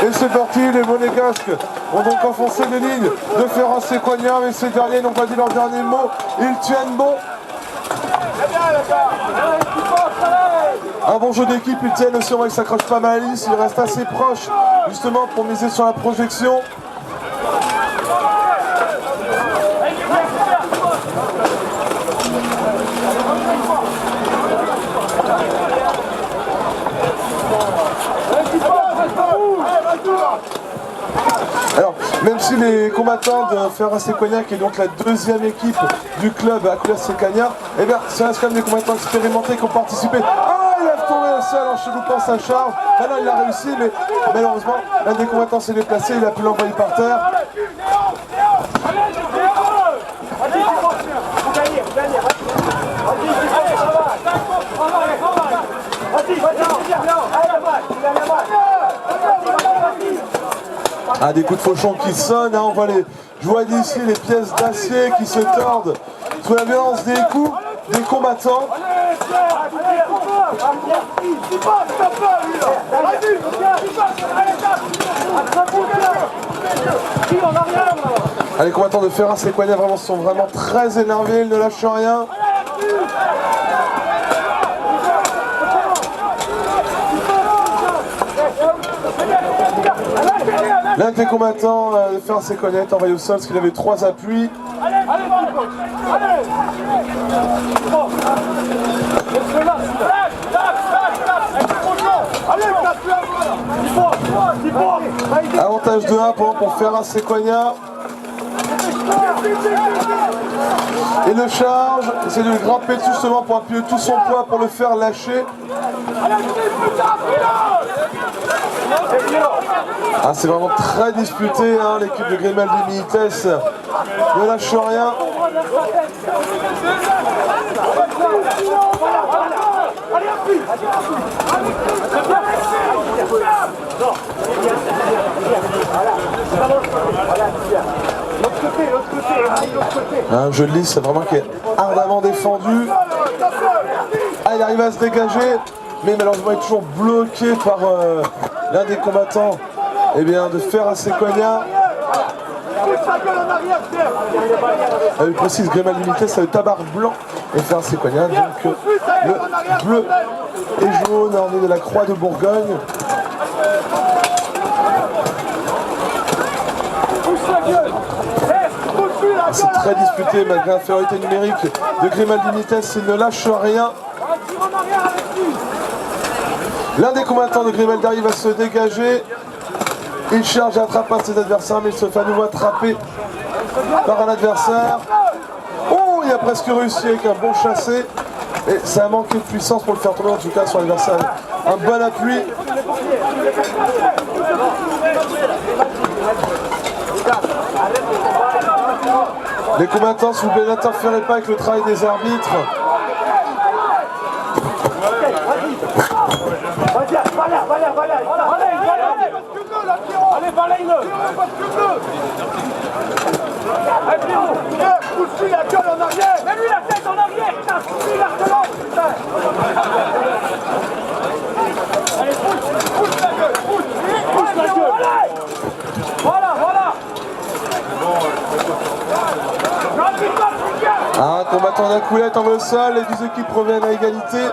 Et c'est parti, les Monégasques ont donc enfoncé les lignes de Ferran Sequania, mais ces derniers n'ont pas dit leur dernier mot. Ils tiennent bon. Un bon jeu d'équipe, ils tiennent aussi, on voit qu'ils s'accrochent pas mal à Alice, ils restent assez proches justement pour miser sur la projection. Alors, même si les combattants de Ferran Sequania, qui est donc la deuxième équipe du club à Couleur Sequania, eh bien, ça reste quand même des combattants expérimentés qui ont participé. Ah, il a tombé au sol en cheloupant sa charge. Ah non, il a réussi, mais malheureusement, l'un des combattants s'est déplacé, il a pu l'envoyer par terre. Ah, des coups de fauchon qui sonnent, hein, on voit je vois d'ici les pièces d'acier qui se tordent sous la violence des coups des combattants. Ah, les combattants de Ferran Sequania sont vraiment très énervés, ils ne lâchent rien. L'un des combattants de Ferran Sequania est envoyé au sol parce qu'il avait 3 appuis. Avantage de 1 pour Ferran Sequania. Et le charge, c'est de le grimper justement pour appuyer tout son poids pour le faire lâcher. Ah, c'est vraiment très disputé, hein, l'équipe de Grimaldi Benitez ne lâche rien. Un jeu de lisse, c'est vraiment qui est ardemment défendu. Ah, il arrive à se dégager, mais malheureusement il est toujours bloqué par l'un des combattants de Ferran Sequania. Il précise Grimaldi Benitez, c'est le tabard blanc et Ferran Sequania, donc le bleu et jaune orné de la croix de Bourgogne. C'est très disputé malgré l'infériorité numérique de Grimaldi Benitez, il ne lâche rien. L'un des combattants de Grimaldi arrive à se dégager. Il charge et attrape un de ses adversaires, mais il se fait à nouveau attraper par un adversaire. Oh, il a presque réussi avec un bon chassé. Et ça a manqué de puissance pour le faire tomber, en tout cas sur l'adversaire. Un bon appui. Les combattants, s'il vous plaît, n'interférez pas avec le travail des arbitres. Pousse-lui la gueule en arrière. Mets-lui la tête en arrière. Pousse-lui l'artelan. Allez, pousse la gueule. Pousse la gueule. Voilà. Un combattant d'un coulette envoie au sol, les deux équipes reviennent à égalité.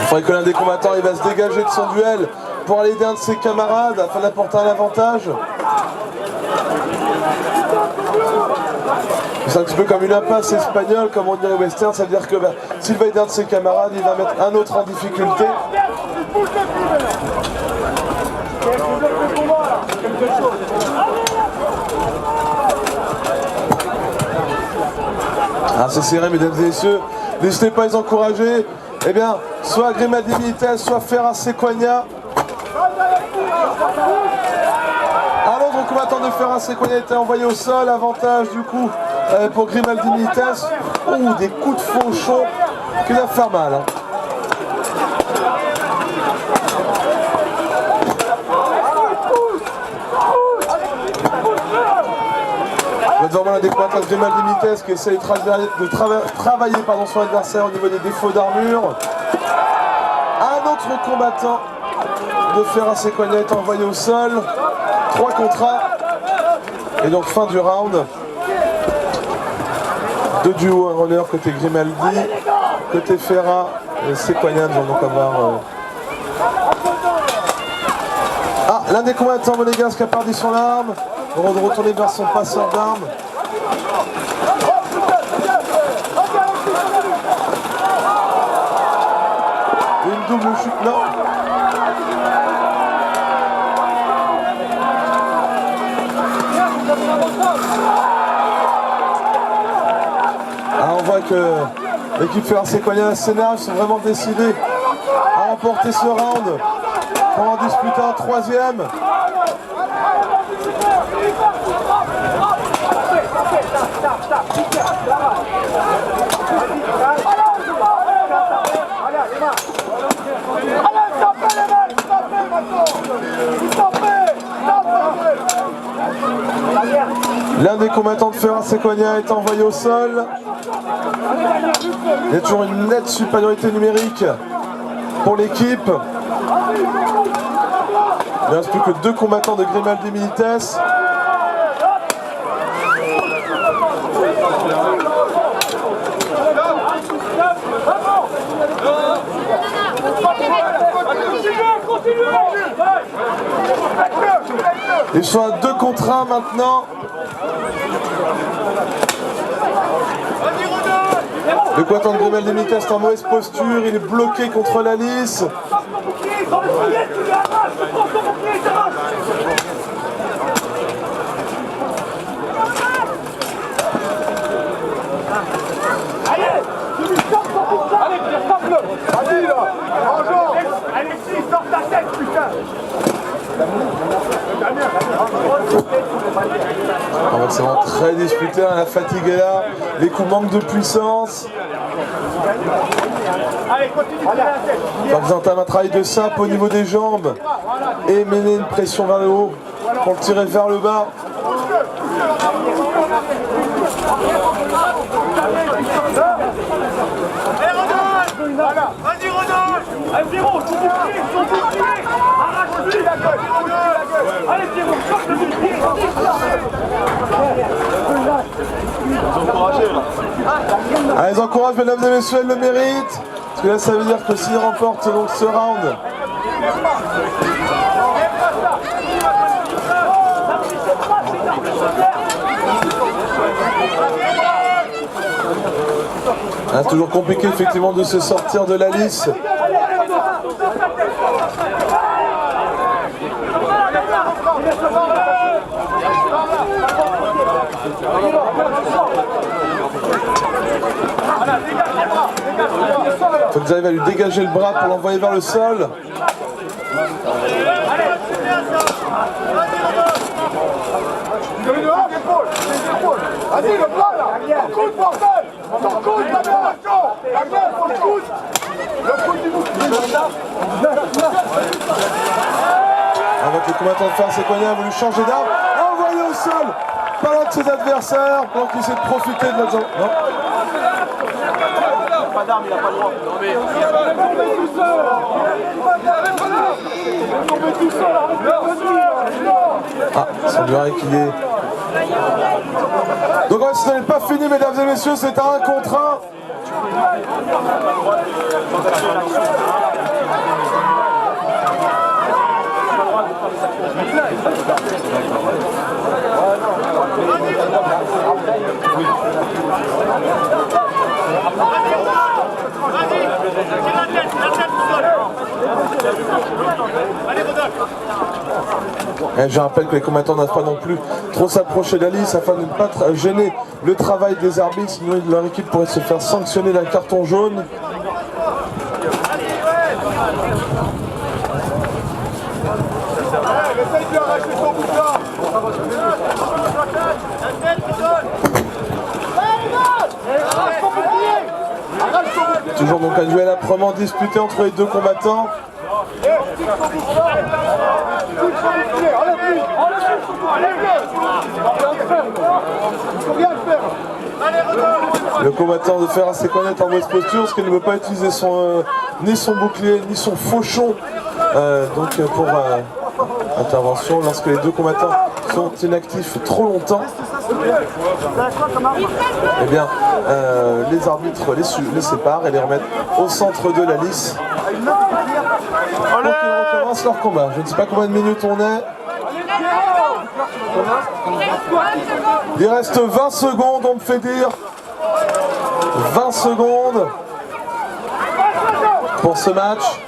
Il faudrait que l'un des combattants va se dégager de son duel pour aller aider un de ses camarades afin d'apporter un avantage. C'est un petit peu comme une impasse espagnole, comme on dirait au western, ça veut dire que s'il va aider un de ses camarades, il va mettre un autre en difficulté. Ah, c'est serré, mesdames et messieurs. N'hésitez pas à les encourager. Eh bien, soit Grimaldi Benitez, soit Ferran Sequania. Un autre combattant de Ferran Sequania a été envoyé au sol. Avantage du coup pour Grimaldi Benitez. Ouh, des coups de fauchon qui doivent faire mal. Hein. va devant l'un des combattants de Grimal Dimites qui essaie de travailler sur l'adversaire au niveau des défauts d'armure. Un autre combattant de Ferra Sequania est envoyé au sol. 3 contre 1. Et donc fin du round. 2 duos, un roller côté Grimaldi, côté Ferra et Sequania. Nous allons donc avoir... Ah, l'un des combattants monégasques a perdu son arme. On va retourner vers son passeur d'armes. Une double chute, non. Ah, on voit que l'équipe Ferra Sequania s'énerve, sont vraiment décidés à remporter ce round pour en disputer un 3e. L'un des combattants de Ferra Sequania est envoyé au sol. Il y a toujours une nette supériorité numérique pour l'équipe. Il ne reste plus que 2 combattants de Grimaldi Milites. Ils sont à 2 contre 1 maintenant. Le combattant de Grimaldi Milites est en mauvaise posture, il est bloqué contre la lisse. C'est vraiment très disputé, hein, la fatigue est là, les coups manquent de puissance. On va entamer un travail de sape au niveau des jambes et mener une pression vers le haut pour le tirer vers le bas. Vas-y Rodolphe. Allez Zéro, son bouclier, arrache-lui la gueule. Allez Zéro, sorte le bouclier. Allez, les encourage, mesdames et messieurs, elle le mérite. Parce que là, ça veut dire que s'il remporte donc ce round, c'est toujours compliqué effectivement de se sortir de la lisse. Faut qu'ils arrivent à lui dégager le bras pour l'envoyer vers le sol. Vas-y le bras là. Ton coude bordel. Ton coude, la gueule, faut le coude. Le coude du bouclier. Avec le combattant de Ferra Sequania a voulu changer d'arme, envoyé au sol par l'un de ses adversaires, donc il essaie de profiter de la jambe. Non. Il n'a pas d'arme, il n'a pas le droit. Ah, c'est bien qu'il est... Donc ouais, ce n'est pas fini, mesdames et messieurs, c'est un 1 contre 1. Et je rappelle que les combattants ne doivent pas non plus trop s'approcher de la lisse afin de ne pas gêner le travail des arbitres, sinon leur équipe pourrait se faire sanctionner d'un carton jaune. Essaye de lui arracher son bouton. Toujours donc un duel âprement disputé entre les deux combattants. Le combattant de Ferras Sequania est en mauvaise posture parce qu'il ne veut pas utiliser ni son bouclier ni son fauchon pour intervention lorsque les deux combattants sont inactifs trop longtemps. Eh bien, les arbitres les séparent et les remettent au centre de la lice pour qu'ils recommencent leur combat. Je ne sais pas combien de minutes on est. Il reste 20 secondes, on me fait dire. 20 secondes pour ce match.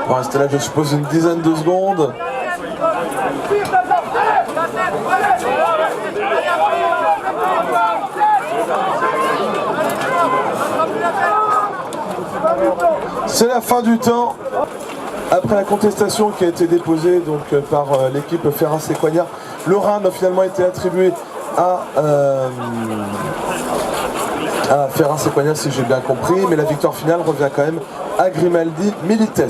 On va rester là, je suppose, une dizaine de secondes. C'est la fin du temps. Après la contestation qui a été déposée par l'équipe Ferras Sequania, le round a finalement été attribué à Ferras Sequania, si j'ai bien compris, mais la victoire finale revient quand même à Grimaldi Milites.